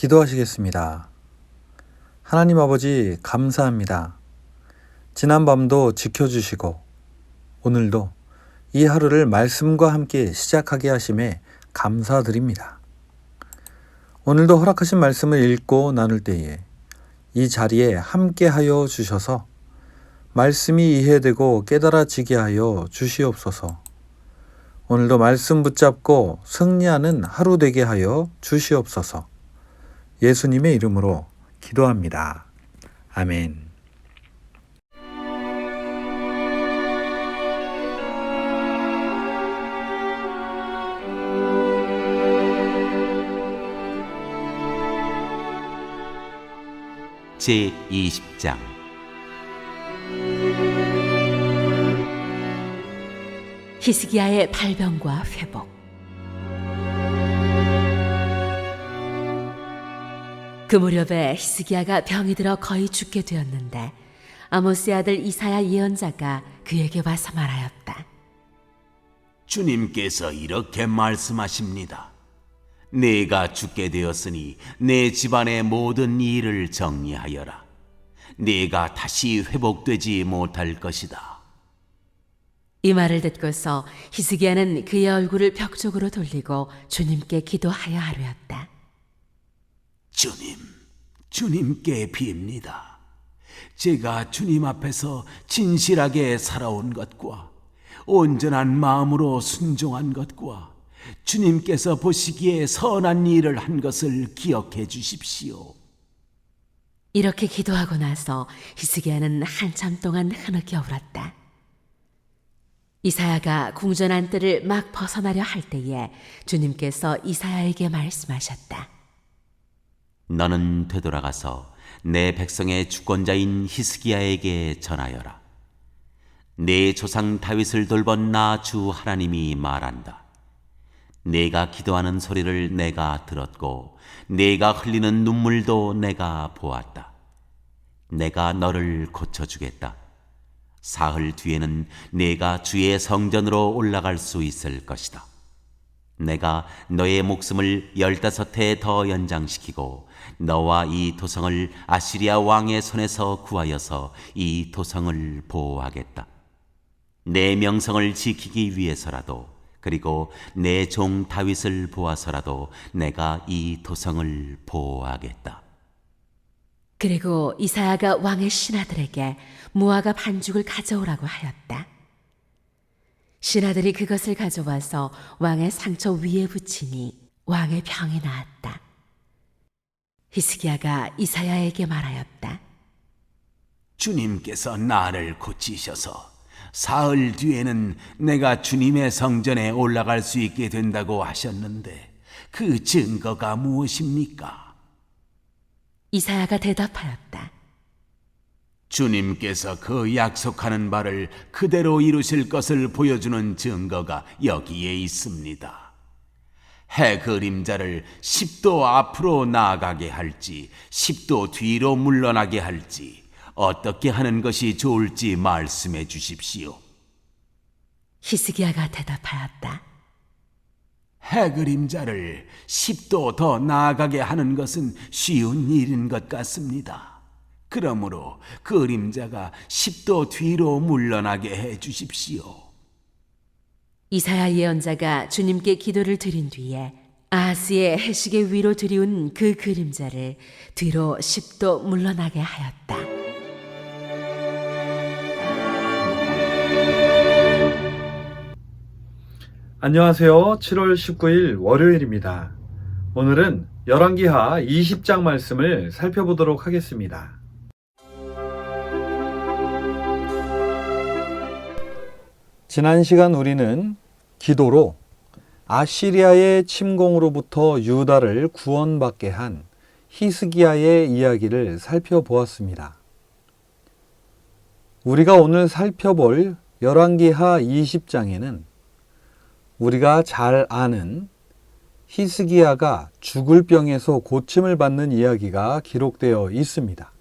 기도하시겠습니다. 하나님 아버지, 감사합니다. 지난밤도 지켜주시고 오늘도 이 하루를 말씀과 함께 시작하게 하심에 감사드립니다. 오늘도 허락하신 말씀을 읽고 나눌 때에 이 자리에 함께하여 주셔서 말씀이 이해되고 깨달아지게 하여 주시옵소서. 오늘도 말씀 붙잡고 승리하는 하루 되게 하여 주시옵소서. 예수님의 이름으로 기도합니다. 아멘. 제20장 히스기야의 발병과 회복. 그 무렵에 히스기야가 병이 들어 거의 죽게 되었는데 아모스의 아들 이사야 예언자가 그에게 와서 말하였다. 주님께서 이렇게 말씀하십니다. 내가 죽게 되었으니 내 집안의 모든 일을 정리하여라. 내가 다시 회복되지 못할 것이다. 이 말을 듣고서 히스기야는 그의 얼굴을 벽 쪽으로 돌리고 주님께 기도하여 아뢰었다. 주님께 빕니다. 제가 주님 앞에서 진실하게 살아온 것과 온전한 마음으로 순종한 것과 주님께서 보시기에 선한 일을 한 것을 기억해 주십시오. 이렇게 기도하고 나서 히스기야는 한참 동안 흐느껴 울었다. 이사야가 궁전 안뜰을 막 벗어나려 할 때에 주님께서 이사야에게 말씀하셨다. 너는 되돌아가서 내 백성의 주권자인 히스기야에게 전하여라. 내 조상 다윗을 돌본 나 주 하나님이 말한다. 내가 기도하는 소리를 내가 들었고 내가 흘리는 눈물도 내가 보았다. 내가 너를 고쳐주겠다. 사흘 뒤에는 내가 주의 성전으로 올라갈 수 있을 것이다. 내가 너의 목숨을 15해 더 연장시키고 너와 이 도성을 아시리아 왕의 손에서 구하여서 이 도성을 보호하겠다. 내 명성을 지키기 위해서라도 그리고 내 종 다윗을 보아서라도 내가 이 도성을 보호하겠다. 그리고 이사야가 왕의 신하들에게 무화과 반죽을 가져오라고 하였다. 신하들이 그것을 가져와서 왕의 상처 위에 붙이니 왕의 병이 나았다. 히스기야가 이사야에게 말하였다. 주님께서 나를 고치셔서 사흘 뒤에는 내가 주님의 성전에 올라갈 수 있게 된다고 하셨는데 그 증거가 무엇입니까? 이사야가 대답하였다. 주님께서 그 약속하는 바를 그대로 이루실 것을 보여주는 증거가 여기에 있습니다. 해 그림자를 10도 앞으로 나아가게 할지 10도 뒤로 물러나게 할지 어떻게 하는 것이 좋을지 말씀해 주십시오. 히스기야가 대답하였다. 해 그림자를 10도 더 나아가게 하는 것은 쉬운 일인 것 같습니다. 그러므로 그림자가 10도 뒤로 물러나게 해 주십시오. 이사야 예언자가 주님께 기도를 드린 뒤에 아하스의 해식의 위로 들이운 그 그림자를 뒤로 10도 물러나게 하였다. 안녕하세요. 7월 19일 월요일입니다. 오늘은 열왕기하 20장 말씀을 살펴보도록 하겠습니다. 지난 시간 우리는 기도로 아시리아의 침공으로부터 유다를 구원받게 한 히스기야의 이야기를 살펴보았습니다. 우리가 오늘 살펴볼 열왕기하 20장에는 우리가 잘 아는 히스기야가 죽을 병에서 고침을 받는 이야기가 기록되어 있습니다.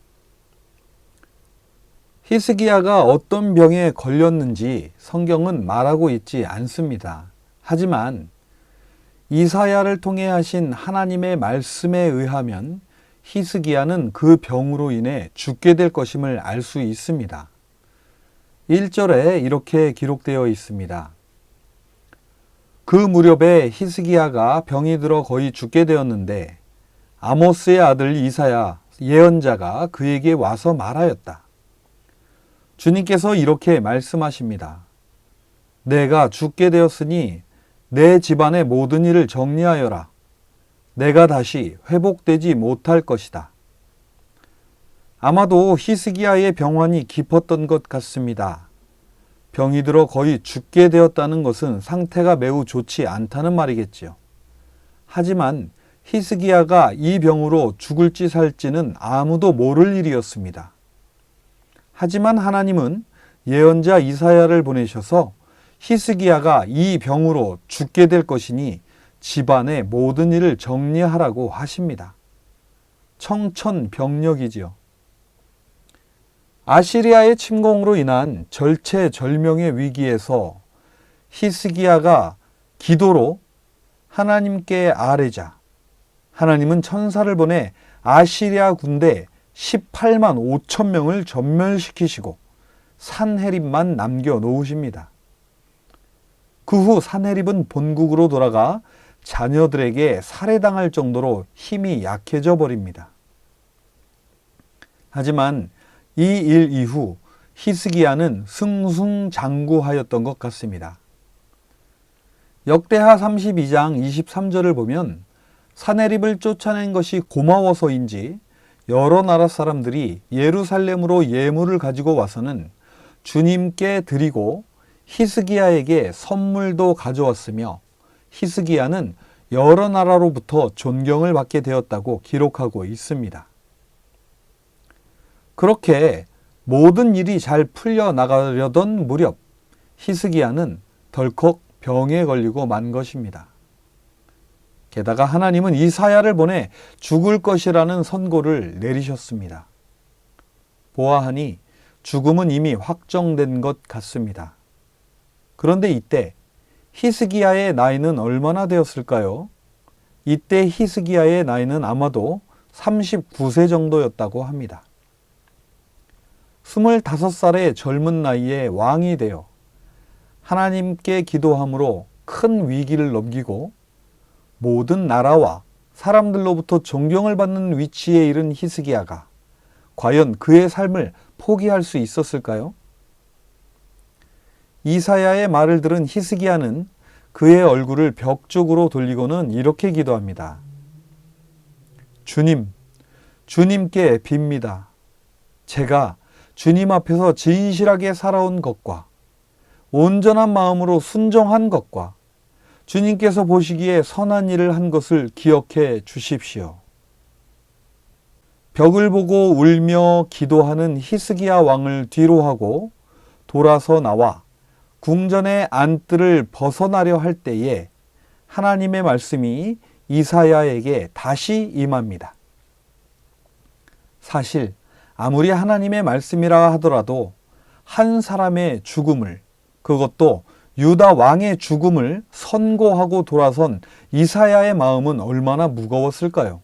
히스기야가 어떤 병에 걸렸는지 성경은 말하고 있지 않습니다. 하지만 이사야를 통해 하신 하나님의 말씀에 의하면 히스기야는 그 병으로 인해 죽게 될 것임을 알 수 있습니다. 1절에 이렇게 기록되어 있습니다. 그 무렵에 히스기야가 병이 들어 거의 죽게 되었는데 아모스의 아들 이사야 예언자가 그에게 와서 말하였다. 주님께서 이렇게 말씀하십니다. 내가 죽게 되었으니 내 집안의 모든 일을 정리하여라. 내가 다시 회복되지 못할 것이다. 아마도 히스기야의 병환이 깊었던 것 같습니다. 병이 들어 거의 죽게 되었다는 것은 상태가 매우 좋지 않다는 말이겠지요. 하지만 히스기야가 이 병으로 죽을지 살지는 아무도 모를 일이었습니다. 하지만 하나님은 예언자 이사야를 보내셔서 히스기야가 이 병으로 죽게 될 것이니 집안의 모든 일을 정리하라고 하십니다. 청천벽력이지요. 아시리아의 침공으로 인한 절체절명의 위기에서 히스기야가 기도로 하나님께 아뢰자 하나님은 천사를 보내 아시리아 군대 18만 5천 명을 전멸시키시고 산헤립만 남겨놓으십니다. 그 후 산헤립은 본국으로 돌아가 자녀들에게 살해당할 정도로 힘이 약해져 버립니다. 하지만 이 일 이후 히스기야는 승승장구하였던 것 같습니다. 역대하 32장 23절을 보면 산헤립을 쫓아낸 것이 고마워서인지 여러 나라 사람들이 예루살렘으로 예물을 가지고 와서는 주님께 드리고 히스기야에게 선물도 가져왔으며 히스기야는 여러 나라로부터 존경을 받게 되었다고 기록하고 있습니다. 그렇게 모든 일이 잘 풀려나가려던 무렵 히스기야는 덜컥 병에 걸리고 만 것입니다. 게다가 하나님은 이사야를 보내 죽을 것이라는 선고를 내리셨습니다. 보아하니 죽음은 이미 확정된 것 같습니다. 그런데 이때 히스기야의 나이는 얼마나 되었을까요? 이때 히스기야의 나이는 아마도 39세 정도였다고 합니다. 25살의 젊은 나이에 왕이 되어 하나님께 기도함으로 큰 위기를 넘기고 모든 나라와 사람들로부터 존경을 받는 위치에 이른 히스기야가 과연 그의 삶을 포기할 수 있었을까요? 이사야의 말을 들은 히스기야는 그의 얼굴을 벽 쪽으로 돌리고는 이렇게 기도합니다. 주님, 주님께 빕니다. 제가 주님 앞에서 진실하게 살아온 것과 온전한 마음으로 순종한 것과 주님께서 보시기에 선한 일을 한 것을 기억해 주십시오. 벽을 보고 울며 기도하는 히스기야 왕을 뒤로하고 돌아서 나와 궁전의 안뜰을 벗어나려 할 때에 하나님의 말씀이 이사야에게 다시 임합니다. 사실 아무리 하나님의 말씀이라 하더라도 한 사람의 죽음을, 그것도 유다 왕의 죽음을 선고하고 돌아선 이사야의 마음은 얼마나 무거웠을까요?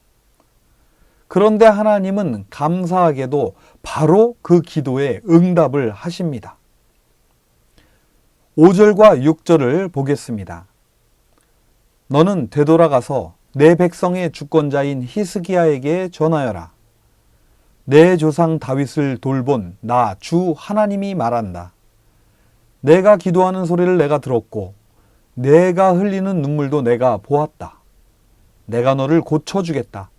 그런데 하나님은 감사하게도 바로 그 기도에 응답을 하십니다. 5절과 6절을 보겠습니다. 너는 되돌아가서 내 백성의 주권자인 히스기야에게 전하여라. 내 조상 다윗을 돌본 나 주 하나님이 말한다. 내가 기도하는 소리를 내가 들었고 내가 흘리는 눈물도 내가 보았다. 내가 너를 고쳐주겠다.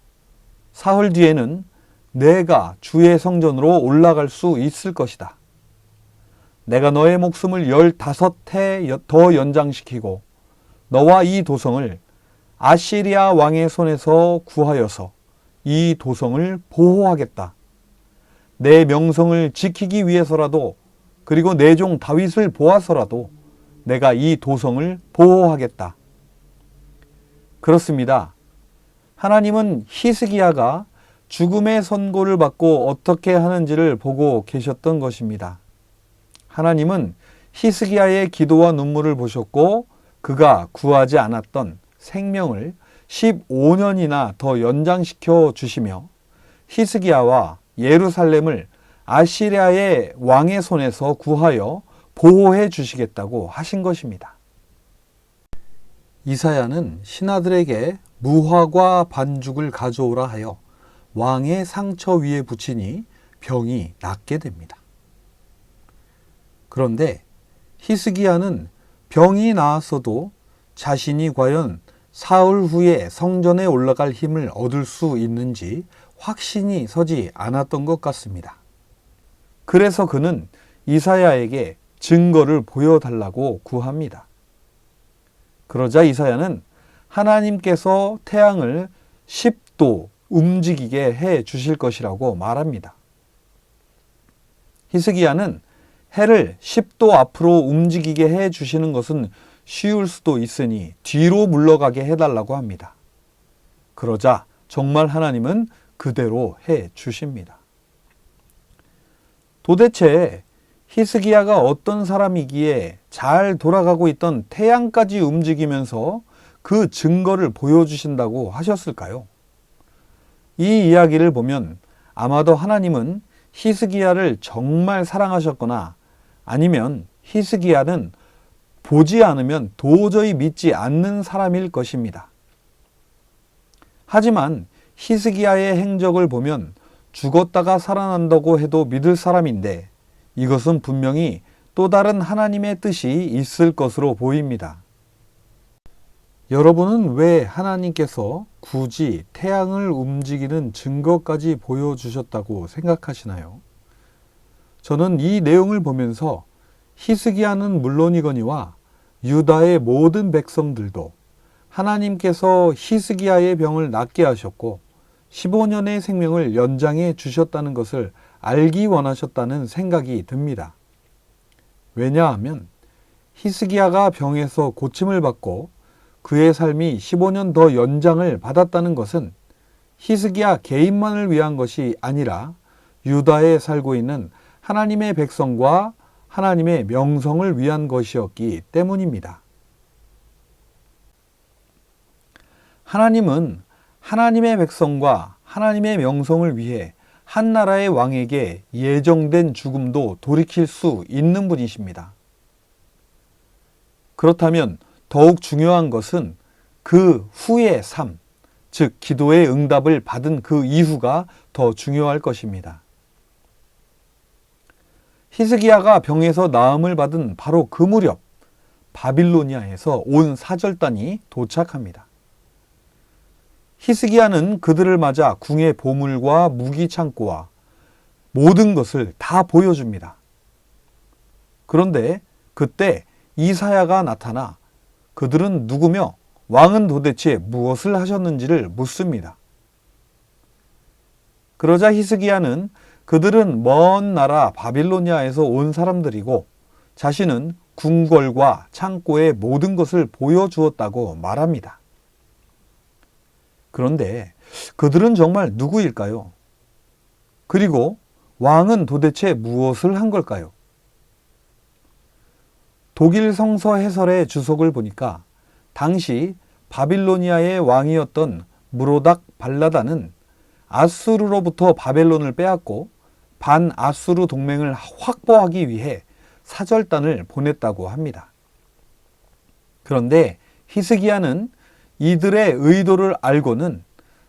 사흘 뒤에는 내가 주의 성전으로 올라갈 수 있을 것이다. 내가 너의 목숨을 15해 더 연장시키고 너와 이 도성을 아시리아 왕의 손에서 구하여서 이 도성을 보호하겠다. 내 명성을 지키기 위해서라도 그리고 내 종 다윗을 보아서라도 내가 이 도성을 보호하겠다. 그렇습니다. 하나님은 히스기야가 죽음의 선고를 받고 어떻게 하는지를 보고 계셨던 것입니다. 하나님은 히스기야의 기도와 눈물을 보셨고 그가 구하지 않았던 생명을 15년이나 더 연장시켜 주시며 히스기야와 예루살렘을 아시리아의 왕의 손에서 구하여 보호해 주시겠다고 하신 것입니다. 이사야는 신하들에게 무화과 반죽을 가져오라 하여 왕의 상처 위에 붙이니 병이 낫게 됩니다. 그런데 히스기야는 병이 나았어도 자신이 과연 사흘 후에 성전에 올라갈 힘을 얻을 수 있는지 확신이 서지 않았던 것 같습니다. 그래서 그는 이사야에게 증거를 보여달라고 구합니다. 그러자 이사야는 하나님께서 태양을 10도 움직이게 해 주실 것이라고 말합니다. 히스기야는 해를 10도 앞으로 움직이게 해 주시는 것은 쉬울 수도 있으니 뒤로 물러가게 해달라고 합니다. 그러자 정말 하나님은 그대로 해 주십니다. 도대체 히스기야가 어떤 사람이기에 잘 돌아가고 있던 태양까지 움직이면서 그 증거를 보여주신다고 하셨을까요? 이 이야기를 보면 아마도 하나님은 히스기야를 정말 사랑하셨거나 아니면 히스기야는 보지 않으면 도저히 믿지 않는 사람일 것입니다. 하지만 히스기야의 행적을 보면 죽었다가 살아난다고 해도 믿을 사람인데 이것은 분명히 또 다른 하나님의 뜻이 있을 것으로 보입니다. 여러분은 왜 하나님께서 굳이 태양을 움직이는 증거까지 보여주셨다고 생각하시나요? 저는 이 내용을 보면서 히스기야는 물론이거니와 유다의 모든 백성들도 하나님께서 히스기야의 병을 낫게 하셨고 15년의 생명을 연장해 주셨다는 것을 알기 원하셨다는 생각이 듭니다. 왜냐하면 히스기야가 병에서 고침을 받고 그의 삶이 15년 더 연장을 받았다는 것은 히스기야 개인만을 위한 것이 아니라 유다에 살고 있는 하나님의 백성과 하나님의 명성을 위한 것이었기 때문입니다. 하나님은 하나님의 백성과 하나님의 명성을 위해 한 나라의 왕에게 예정된 죽음도 돌이킬 수 있는 분이십니다. 그렇다면 더욱 중요한 것은 그 후의 삶, 즉 기도의 응답을 받은 그 이후가 더 중요할 것입니다. 히스기야가 병에서 나음을 받은 바로 그 무렵 바빌로니아에서 온 사절단이 도착합니다. 히스기야는 그들을 맞아 궁의 보물과 무기 창고와 모든 것을 다 보여줍니다. 그런데 그때 이사야가 나타나 그들은 누구며 왕은 도대체 무엇을 하셨는지를 묻습니다. 그러자 히스기야는 그들은 먼 나라 바빌로니아에서 온 사람들이고 자신은 궁궐과 창고의 모든 것을 보여주었다고 말합니다. 그런데 그들은 정말 누구일까요? 그리고 왕은 도대체 무엇을 한 걸까요? 독일 성서 해설의 주석을 보니까 당시 바빌로니아의 왕이었던 무로닥 발라다는 아수르로부터 바벨론을 빼앗고 반아수르 동맹을 확보하기 위해 사절단을 보냈다고 합니다. 그런데 히스기야는 이들의 의도를 알고는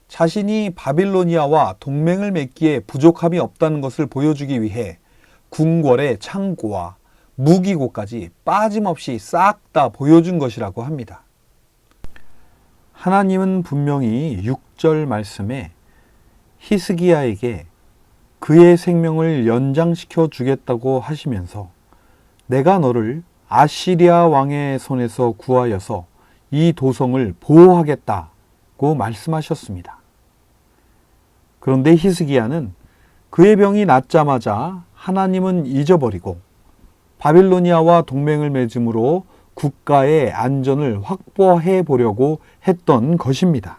자신이 바빌로니아와 동맹을 맺기에 부족함이 없다는 것을 보여주기 위해 궁궐의 창고와 무기고까지 빠짐없이 싹 다 보여준 것이라고 합니다. 하나님은 분명히 6절 말씀에 히스기야에게 그의 생명을 연장시켜 주겠다고 하시면서 내가 너를 아시리아 왕의 손에서 구하여서 이 도성을 보호하겠다고 말씀하셨습니다. 그런데 히스기야는 그의 병이 낫자마자 하나님은 잊어버리고 바빌로니아와 동맹을 맺음으로 국가의 안전을 확보해 보려고 했던 것입니다.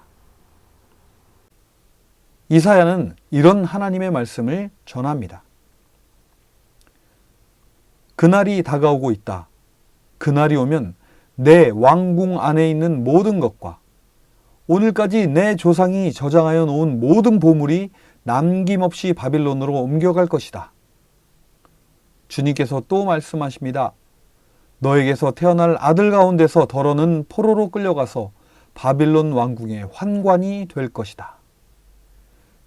이사야는 이런 하나님의 말씀을 전합니다. 그날이 다가오고 있다. 그날이 오면 내 왕궁 안에 있는 모든 것과 오늘까지 내 조상이 저장하여 놓은 모든 보물이 남김없이 바빌론으로 옮겨갈 것이다. 주님께서 또 말씀하십니다. 너에게서 태어날 아들 가운데서 더러는 포로로 끌려가서 바빌론 왕궁의 환관이 될 것이다.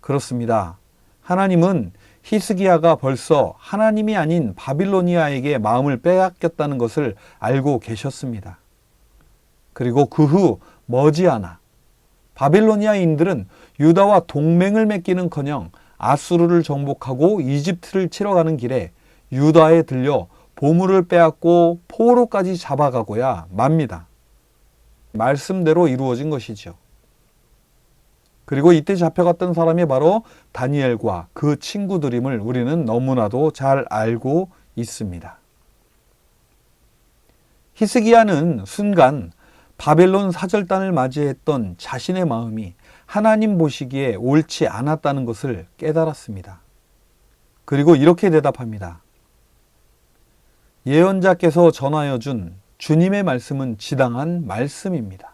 그렇습니다. 하나님은 히스기야가 벌써 하나님이 아닌 바빌로니아에게 마음을 빼앗겼다는 것을 알고 계셨습니다. 그리고 그 후 머지않아 바빌로니아인들은 유다와 동맹을 맺기는커녕 아수르를 정복하고 이집트를 치러 가는 길에 유다에 들려 보물을 빼앗고 포로까지 잡아가고야 맙니다. 말씀대로 이루어진 것이죠. 그리고 이때 잡혀갔던 사람이 바로 다니엘과 그 친구들임을 우리는 너무나도 잘 알고 있습니다. 히스기야는 순간 바벨론 사절단을 맞이했던 자신의 마음이 하나님 보시기에 옳지 않았다는 것을 깨달았습니다. 그리고 이렇게 대답합니다. 예언자께서 전하여 준 주님의 말씀은 지당한 말씀입니다.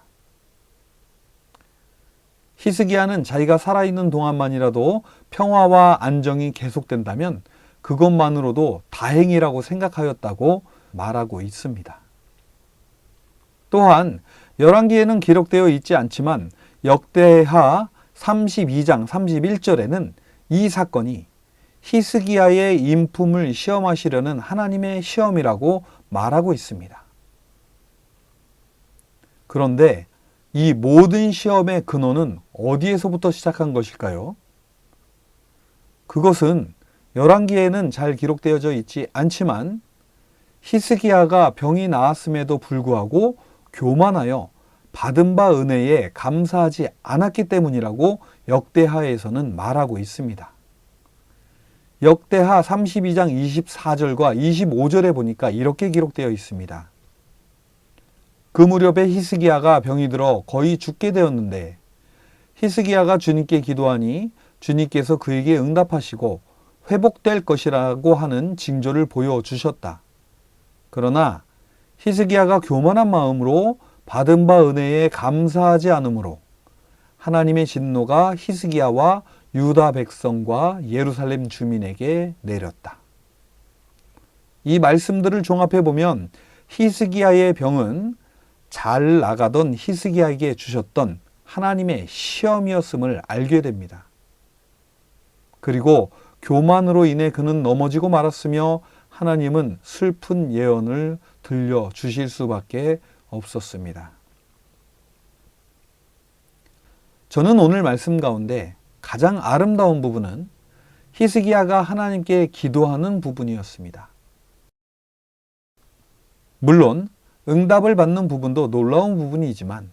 히스기야는 자기가 살아있는 동안만이라도 평화와 안정이 계속된다면 그것만으로도 다행이라고 생각하였다고 말하고 있습니다. 또한 열왕기에는 기록되어 있지 않지만 역대하 32장 31절에는 이 사건이 히스기야의 인품을 시험하시려는 하나님의 시험이라고 말하고 있습니다. 그런데 이 모든 시험의 근원은 어디에서부터 시작한 것일까요? 그것은 열왕기에는 잘 기록되어져 있지 않지만 히스기야가 병이 나았음에도 불구하고 교만하여 받은 바 은혜에 감사하지 않았기 때문이라고 역대하에서는 말하고 있습니다. 역대하 32장 24절과 25절에 보니까 이렇게 기록되어 있습니다. 그 무렵에 히스기야가 병이 들어 거의 죽게 되었는데 히스기야가 주님께 기도하니 주님께서 그에게 응답하시고 회복될 것이라고 하는 징조를 보여주셨다. 그러나 히스기야가 교만한 마음으로 받은 바 은혜에 감사하지 않으므로 하나님의 진노가 히스기야와 유다 백성과 예루살렘 주민에게 내렸다. 이 말씀들을 종합해 보면 히스기야의 병은 잘 나가던 히스기야에게 주셨던 하나님의 시험이었음을 알게 됩니다. 그리고 교만으로 인해 그는 넘어지고 말았으며 하나님은 슬픈 예언을 들려주실 수밖에 없었습니다. 저는 오늘 말씀 가운데 가장 아름다운 부분은 히스기야가 하나님께 기도하는 부분이었습니다. 물론 응답을 받는 부분도 놀라운 부분이지만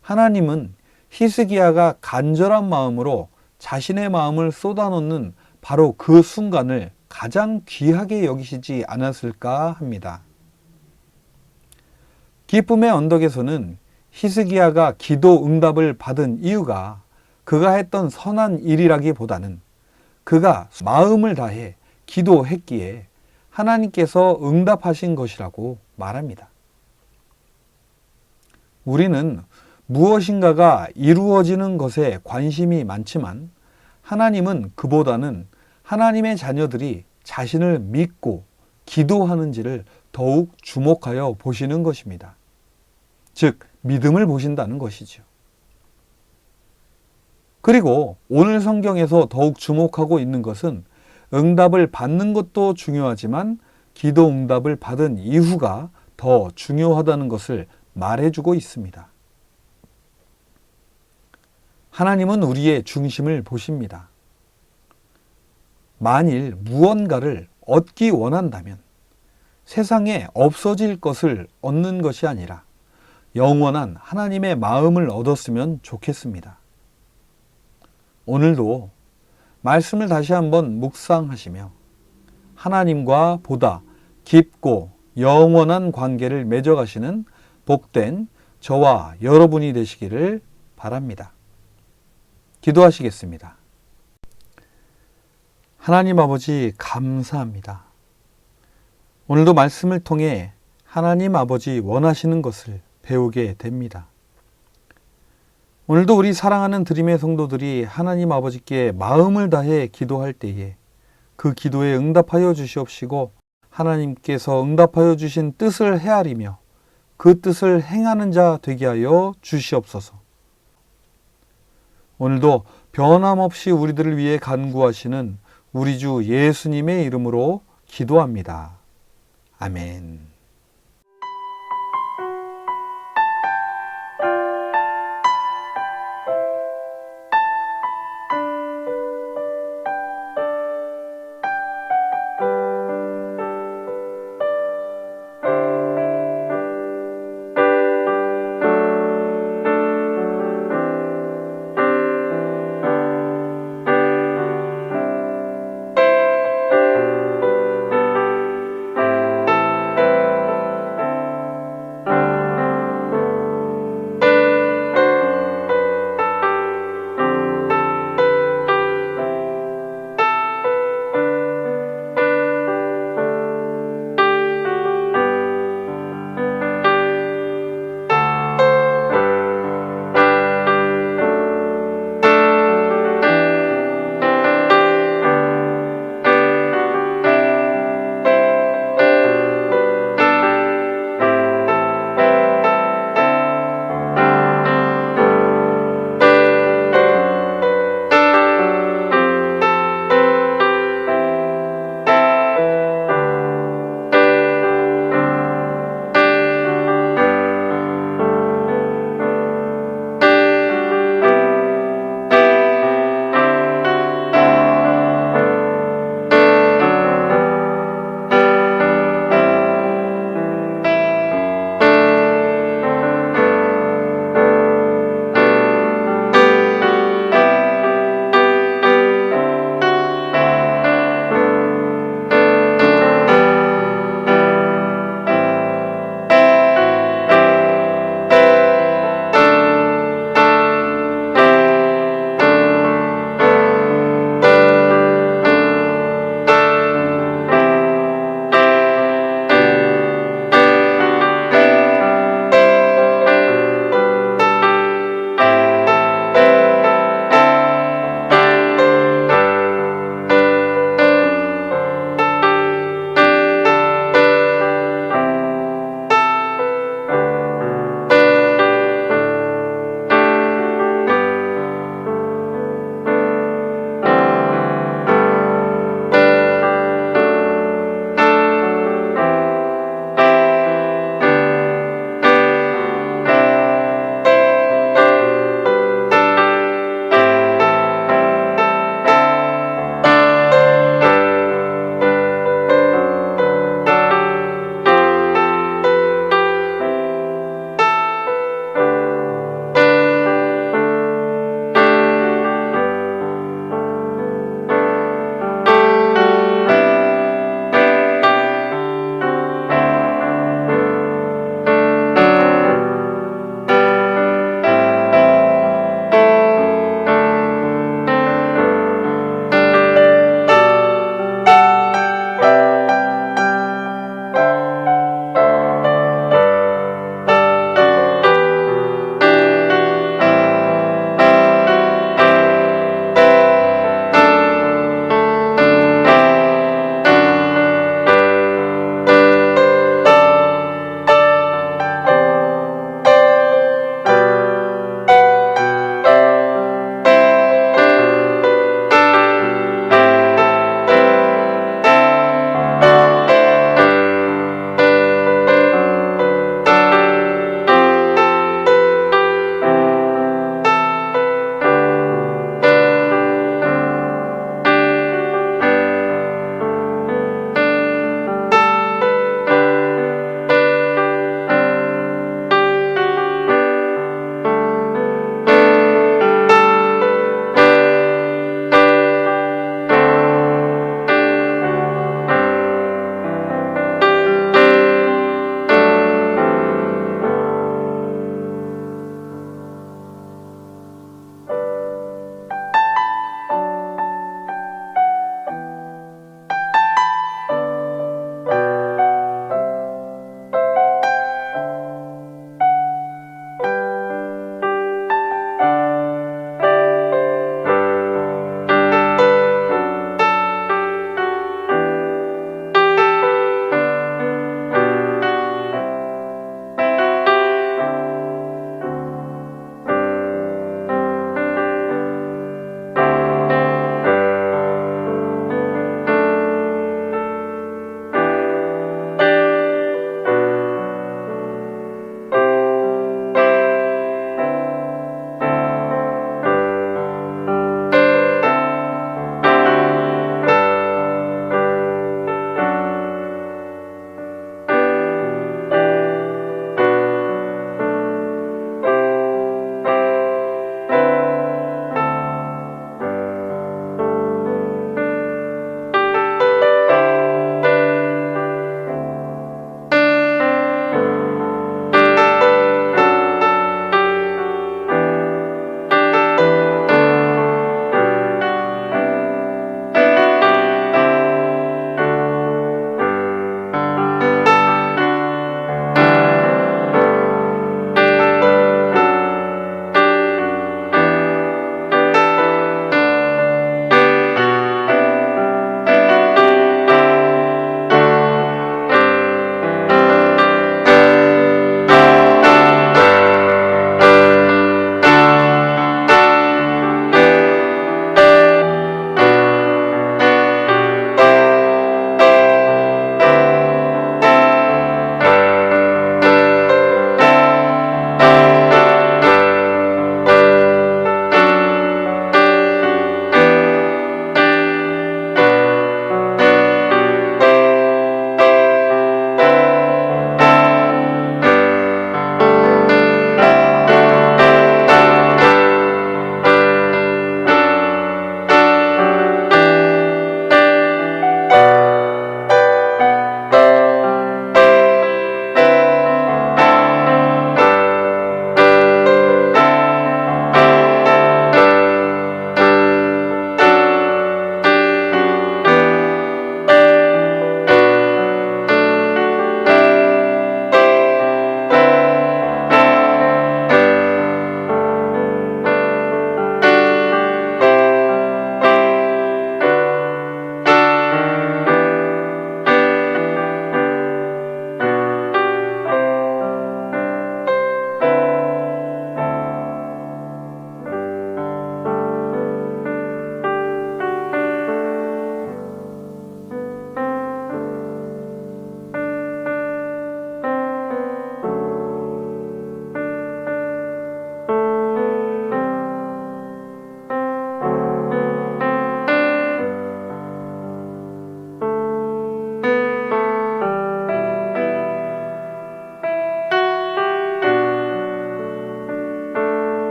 하나님은 히스기야가 간절한 마음으로 자신의 마음을 쏟아놓는 바로 그 순간을 가장 귀하게 여기시지 않았을까 합니다. 기쁨의 언덕에서는 히스기야가 기도 응답을 받은 이유가 그가 했던 선한 일이라기보다는 그가 마음을 다해 기도했기에 하나님께서 응답하신 것이라고 말합니다. 우리는 무엇인가가 이루어지는 것에 관심이 많지만 하나님은 그보다는 하나님의 자녀들이 자신을 믿고 기도하는지를 더욱 주목하여 보시는 것입니다. 즉, 믿음을 보신다는 것이죠. 그리고 오늘 성경에서 더욱 주목하고 있는 것은 응답을 받는 것도 중요하지만 기도 응답을 받은 이후가 더 중요하다는 것을 말해주고 있습니다. 하나님은 우리의 중심을 보십니다. 만일 무언가를 얻기 원한다면 세상에 없어질 것을 얻는 것이 아니라 영원한 하나님의 마음을 얻었으면 좋겠습니다. 오늘도 말씀을 다시 한번 묵상하시며 하나님과 보다 깊고 영원한 관계를 맺어가시는 복된 저와 여러분이 되시기를 바랍니다. 기도하시겠습니다. 하나님 아버지 감사합니다. 오늘도 말씀을 통해 하나님 아버지 원하시는 것을 배우게 됩니다. 오늘도 우리 사랑하는 드림의 성도들이 하나님 아버지께 마음을 다해 기도할 때에 그 기도에 응답하여 주시옵시고 하나님께서 응답하여 주신 뜻을 헤아리며 그 뜻을 행하는 자 되게 하여 주시옵소서. 오늘도 변함없이 우리들을 위해 간구하시는 우리 주 예수님의 이름으로 기도합니다. 아멘.